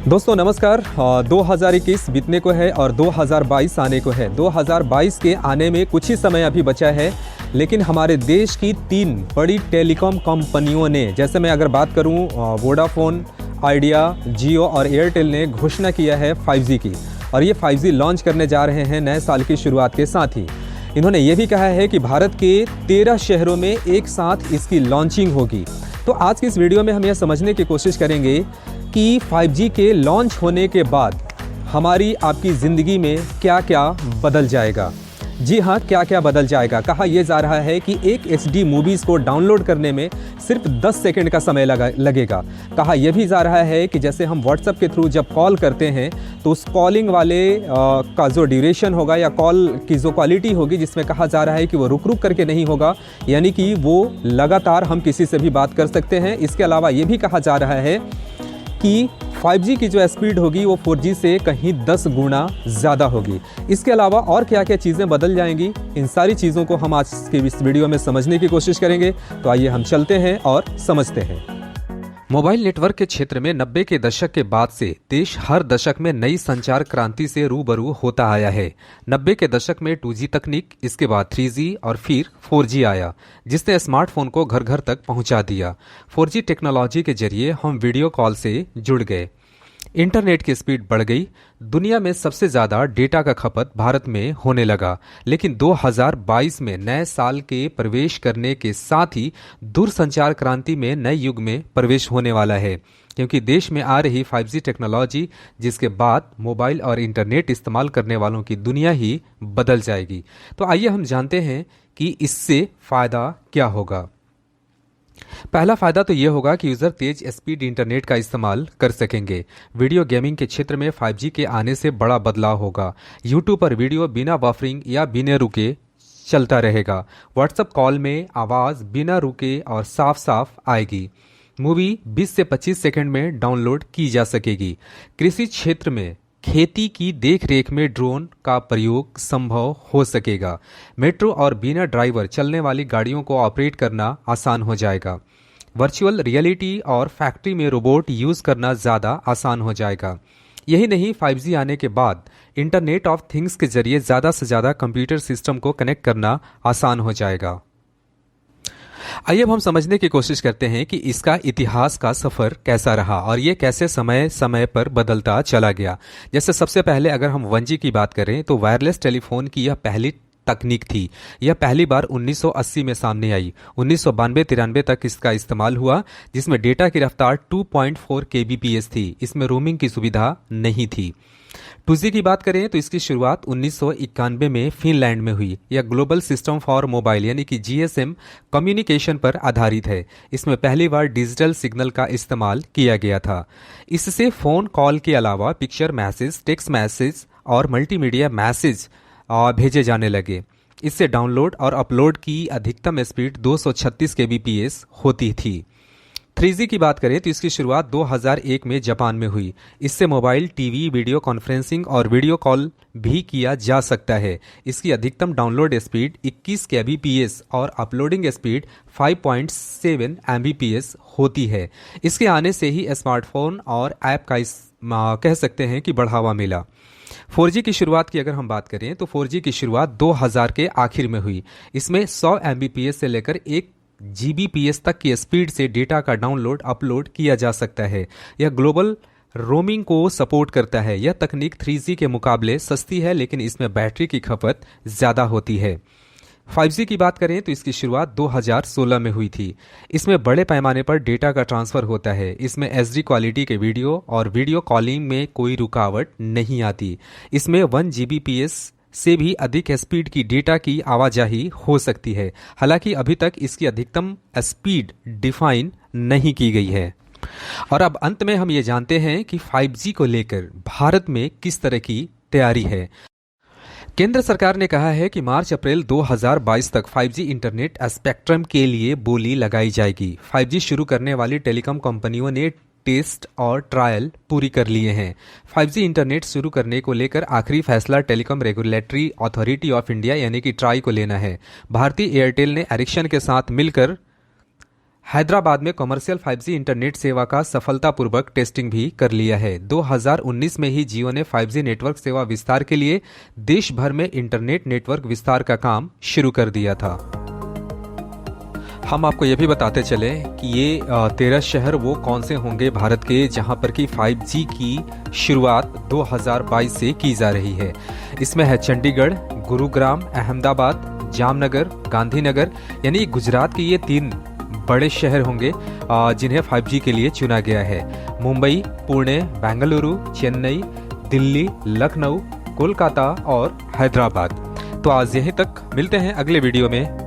दोस्तों नमस्कार। 2021 बीतने को है और 2022 आने को है। 2022 के आने में कुछ ही समय अभी बचा है, लेकिन हमारे देश की 3 बड़ी टेलीकॉम कंपनियों ने, जैसे मैं अगर बात करूं, वोडाफोन, आइडिया, जियो और एयरटेल ने घोषणा किया है 5G की, और ये 5G लॉन्च करने जा रहे हैं नए साल की शुरुआत के साथ ही। इन्होंने ये भी कहा है कि भारत के 13 शहरों में एक साथ इसकी लॉन्चिंग होगी। तो आज की इस वीडियो में हम यह समझने की कोशिश करेंगे कि 5G के लॉन्च होने के बाद हमारी आपकी ज़िंदगी में क्या क्या बदल जाएगा। जी हाँ, क्या क्या बदल जाएगा। कहा यह जा रहा है कि एक HD मूवीज़ को डाउनलोड करने में सिर्फ 10 सेकंड का समय लगेगा। कहा यह भी जा रहा है कि जैसे हम WhatsApp के थ्रू जब कॉल करते हैं तो उस कॉलिंग वाले का जो ड्यूरेशन होगा या कॉल की जो क्वालिटी होगी, जिसमें कहा जा रहा है कि वो रुक रुक करके नहीं होगा, यानी कि वो लगातार हम किसी से भी बात कर सकते हैं। इसके अलावा ये भी कहा जा रहा है कि 5G की जो स्पीड होगी वो 4G से कहीं 10 गुना ज़्यादा होगी। इसके अलावा और क्या क्या चीज़ें बदल जाएंगी, इन सारी चीज़ों को हम आज के इस वीडियो में समझने की कोशिश करेंगे। तो आइए हम चलते हैं और समझते हैं। मोबाइल नेटवर्क के क्षेत्र में 90 के दशक के बाद से देश हर दशक में नई संचार क्रांति से रूबरू होता आया है। 90 के दशक में 2G तकनीक, इसके बाद 3G और फिर 4G आया, जिसने स्मार्टफोन को घर घर तक पहुंचा दिया। 4G टेक्नोलॉजी के जरिए हम वीडियो कॉल से जुड़ गए, इंटरनेट की स्पीड बढ़ गई, दुनिया में सबसे ज़्यादा डेटा का खपत भारत में होने लगा। लेकिन 2022 में नए साल के प्रवेश करने के साथ ही दूरसंचार क्रांति में नए युग में प्रवेश होने वाला है, क्योंकि देश में आ रही 5G टेक्नोलॉजी, जिसके बाद मोबाइल और इंटरनेट इस्तेमाल करने वालों की दुनिया ही बदल जाएगी। तो आइए हम जानते हैं कि इससे फ़ायदा क्या होगा। पहला फायदा तो यह होगा कि यूजर तेज स्पीड इंटरनेट का इस्तेमाल कर सकेंगे। वीडियो गेमिंग के क्षेत्र में 5G के आने से बड़ा बदलाव होगा। यूट्यूब पर वीडियो बिना बफरिंग या बिना रुके चलता रहेगा। व्हाट्सएप कॉल में आवाज़ बिना रुके और साफ साफ आएगी। मूवी 20 से 25 सेकंड में डाउनलोड की जा सकेगी। कृषि क्षेत्र में खेती की देखरेख में ड्रोन का प्रयोग संभव हो सकेगा। मेट्रो और बिना ड्राइवर चलने वाली गाड़ियों को ऑपरेट करना आसान हो जाएगा। वर्चुअल रियलिटी और फैक्ट्री में रोबोट यूज़ करना ज़्यादा आसान हो जाएगा। यही नहीं, 5G आने के बाद इंटरनेट ऑफ थिंग्स के जरिए ज़्यादा से ज़्यादा कंप्यूटर सिस्टम को कनेक्ट करना आसान हो जाएगा। आइए अब हम समझने की कोशिश करते हैं कि इसका इतिहास का सफ़र कैसा रहा और ये कैसे समय समय पर बदलता चला गया। जैसे सबसे पहले अगर हम 1G की बात करें तो वायरलेस टेलीफोन की यह पहली तकनीक थी। यह पहली बार 1980 में सामने आई। 1992-93 तक इसका इस्तेमाल हुआ, जिसमें डेटा की रफ्तार 2.4 kbps थी। इसमें रोमिंग की सुविधा नहीं थी। 2G की बात करें तो इसकी शुरुआत 1991 में फिनलैंड में हुई। यह ग्लोबल सिस्टम फॉर मोबाइल यानी कि GSM कम्युनिकेशन पर आधारित है। इसमें पहली बार डिजिटल सिग्नल का इस्तेमाल किया गया था। इससे फ़ोन कॉल के अलावा पिक्चर मैसेज, टेक्स्ट मैसेज और मल्टीमीडिया मैसेज भेजे जाने लगे। इससे डाउनलोड और अपलोड की अधिकतम स्पीड 236 kbps होती थी। 3G की बात करें तो इसकी शुरुआत 2001 में जापान में हुई। इससे मोबाइल, टीवी, वीडियो कॉन्फ्रेंसिंग और वीडियो कॉल भी किया जा सकता है। इसकी अधिकतम डाउनलोड स्पीड 21 kbps और अपलोडिंग स्पीड 5.7 mbps होती है। इसके आने से ही स्मार्टफोन और ऐप का कह सकते हैं कि बढ़ावा मिला। 4G की शुरुआत की अगर हम बात करें तो 4G की शुरुआत 2000 के आखिर में हुई। इसमें 100 mbps से लेकर 1 Gbps तक की स्पीड से डेटा का डाउनलोड अपलोड किया जा सकता है। यह ग्लोबल रोमिंग को सपोर्ट करता है। यह तकनीक 3G के मुकाबले सस्ती है, लेकिन इसमें बैटरी की खपत ज़्यादा होती है। 5G की बात करें तो इसकी शुरुआत 2016 में हुई थी। इसमें बड़े पैमाने पर डेटा का ट्रांसफ़र होता है। इसमें HD क्वालिटी के वीडियो और वीडियो कॉलिंग में कोई रुकावट नहीं आती। इसमें 1 Gbps से भी अधिक स्पीड की डेटा की आवाजाही हो सकती है। हालांकि अभी तक इसकी अधिकतम स्पीड डिफाइन नहीं की गई है। और अब अंत में हम ये जानते हैं कि 5G को लेकर भारत में किस तरह की तैयारी है। केंद्र सरकार ने कहा है कि मार्च-अप्रैल 2022 तक 5G इंटरनेट स्पेक्ट्रम के लिए बोली लगाई जाएगी। 5G शुरू करने वाली टेलीकॉम कंपनियों ने टेस्ट और ट्रायल पूरी कर लिए हैं। 5G इंटरनेट शुरू करने को लेकर आखिरी फैसला telecom regulatory authority of India यानी कि ट्राई को लेना है। भारतीय एयरटेल ने एरिक्सन के साथ मिलकर हैदराबाद में कमर्शियल 5G इंटरनेट सेवा का सफलतापूर्वक टेस्टिंग भी कर लिया है। 2019 में ही जियो ने 5G नेटवर्क सेवा विस्तार के लिए देश भर में इंटरनेट नेटवर्क विस्तार का काम शुरू कर दिया था। हम आपको ये भी बताते चले कि ये 13 शहर वो कौन से होंगे भारत के जहां पर कि 5G की शुरुआत 2022 से की जा रही है। इसमें है चंडीगढ़, गुरुग्राम, अहमदाबाद, जामनगर, गांधीनगर, यानी गुजरात के ये 3 बड़े शहर होंगे जिन्हें 5G के लिए चुना गया है। मुंबई, पुणे, बेंगलुरु, चेन्नई, दिल्ली, लखनऊ, कोलकाता और हैदराबाद। तो आज यहीं तक, मिलते हैं अगले वीडियो में।